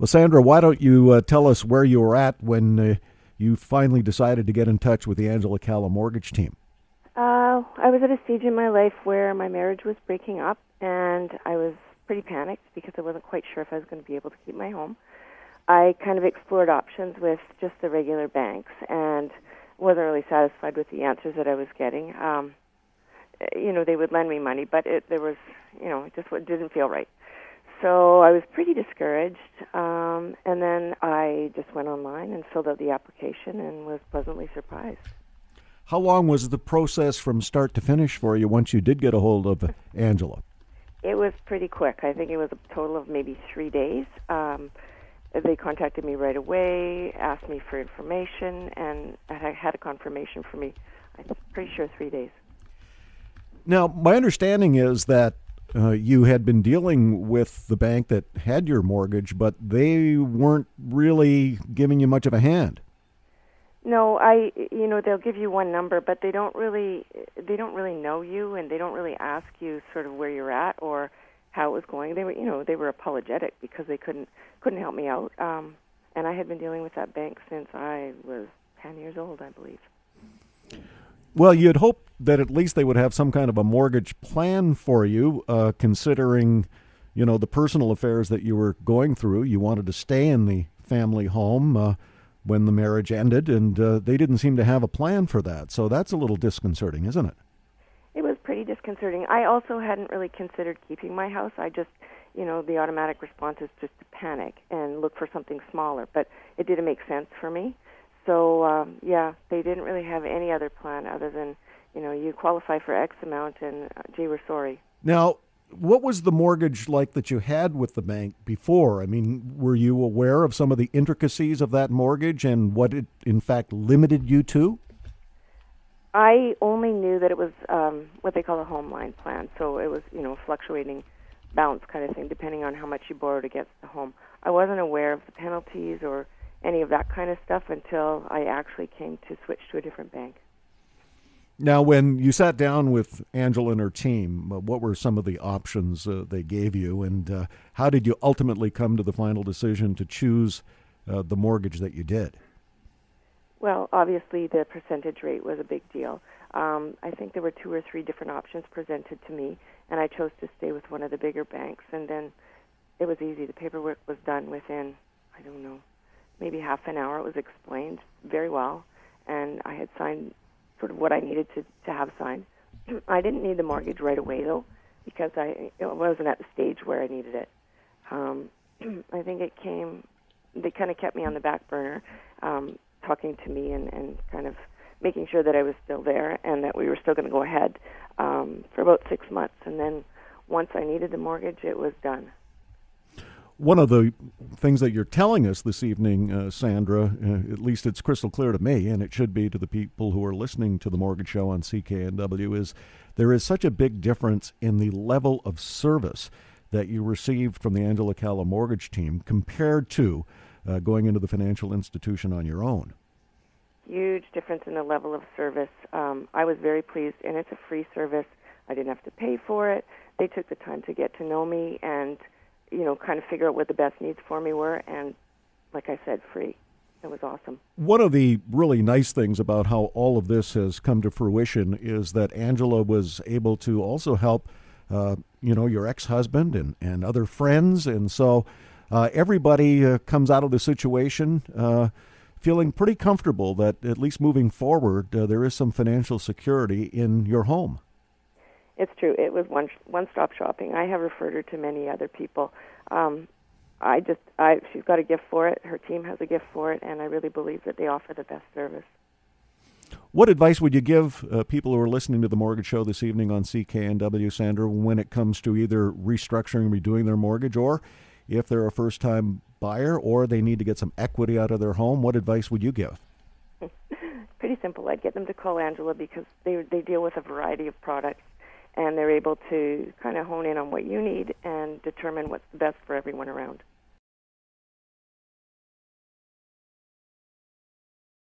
Well, Sandra, why don't you tell us where you were at when you finally decided to get in touch with the Angela Calla mortgage team? I was at a stage in my life where my marriage was breaking up, and I was pretty panicked because I wasn't quite sure if I was going to be able to keep my home. I kind of explored options with just the regular banks and wasn't really satisfied with the answers that I was getting. They would lend me money, but it just didn't feel right. So I was pretty discouraged, and then I just went online and filled out the application and was pleasantly surprised. How long was the process from start to finish for you once you did get a hold of Angela? It was pretty quick. I think it was a total of maybe 3 days. They contacted me right away, asked me for information, and I had a confirmation for me, I'm pretty sure 3 days. Now, my understanding is that you had been dealing with the bank that had your mortgage, but they weren't really giving you much of a hand. No, they'll give you one number, but they don't really know you, and they don't really ask you sort of where you're at or how it was going. They were apologetic because they couldn't help me out. And I had been dealing with that bank since I was 10 years old, I believe. Well, you'd hope that at least they would have some kind of a mortgage plan for you, considering, the personal affairs that you were going through. You wanted to stay in the family home when the marriage ended, and they didn't seem to have a plan for that. So that's a little disconcerting, isn't it? It was pretty disconcerting. I also hadn't really considered keeping my house. I just, the automatic response is just to panic and look for something smaller. But it didn't make sense for me. So, they didn't really have any other plan other than, you qualify for X amount and, gee, we're sorry. Now, what was the mortgage like that you had with the bank before? I mean, were you aware of some of the intricacies of that mortgage and what it, in fact, limited you to? I only knew that it was what they call a home line plan. So it was, fluctuating bounce kind of thing, depending on how much you borrowed against the home. I wasn't aware of the penalties or any of that kind of stuff until I actually came to switch to a different bank. Now, when you sat down with Angela and her team, what were some of the options they gave you, and how did you ultimately come to the final decision to choose the mortgage that you did? Well, obviously the percentage rate was a big deal. I think there were 2 or 3 different options presented to me, and I chose to stay with one of the bigger banks, and then it was easy. The paperwork was done within, maybe half an hour. It was explained very well, and I had signed sort of what I needed to have signed. I didn't need the mortgage right away, though, because I wasn't at the stage where I needed it. I think they kind of kept me on the back burner, talking to me and kind of making sure that I was still there and that we were still going to go ahead for about 6 months. And then once I needed the mortgage, it was done. One of the things that you're telling us this evening, Sandra, at least it's crystal clear to me, and it should be to the people who are listening to the Mortgage Show on CKNW, is there is such a big difference in the level of service that you received from the Angela Calla mortgage team compared to going into the financial institution on your own. Huge difference in the level of service. I was very pleased, and it's a free service. I didn't have to pay for it. They took the time to get to know me and kind of figure out what the best needs for me were, and like I said, free. It was awesome. One of the really nice things about how all of this has come to fruition is that Angela was able to also help, your ex-husband and other friends, and so everybody comes out of the situation feeling pretty comfortable that at least moving forward, there is some financial security in your home. It's true. It was one-stop shopping. I have referred her to many other people. She's got a gift for it. Her team has a gift for it, and I really believe that they offer the best service. What advice would you give people who are listening to the Mortgage Show this evening on CKNW, Sandra, when it comes to either restructuring, redoing their mortgage, or if they're a first-time buyer or they need to get some equity out of their home? What advice would you give? Pretty simple. I'd get them to call Angela because they deal with a variety of products, and they're able to kind of hone in on what you need and determine what's the best for everyone around.